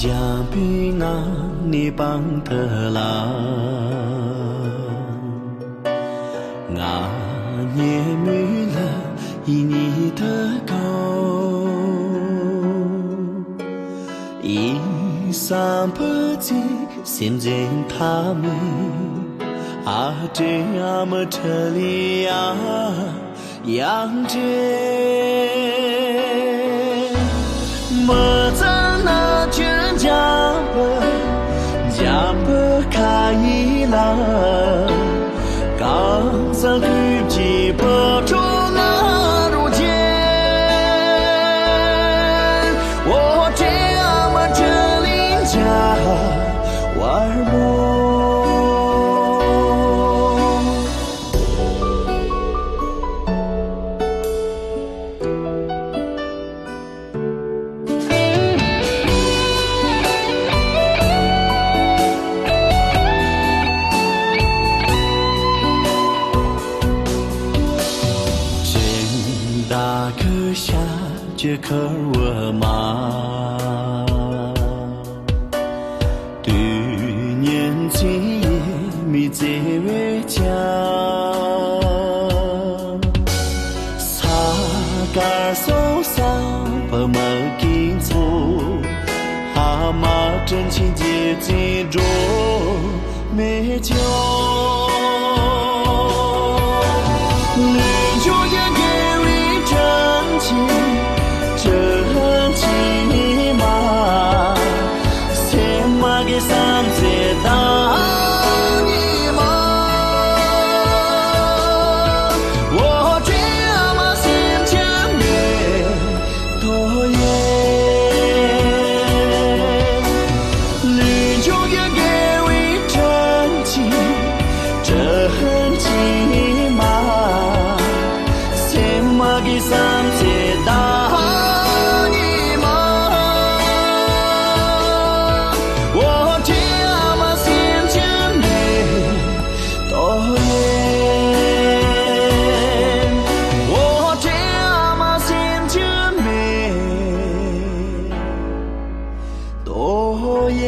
家比那你帮的啦，我也没了以你的高，一三不记现在他们啊这么特里呀样子。么在那全家不开了，刚上去几不住那如间，我这么这里家玩梦。大可下这可我妈，对年纪也没在为家，擦干手上不没紧凑，蛤蟆真情结结着没酒。真情嘛，谁嘛给三界大你嘛？我这么心前面多远？你就也给我真情，真情嘛，谁嘛给三界大？多远？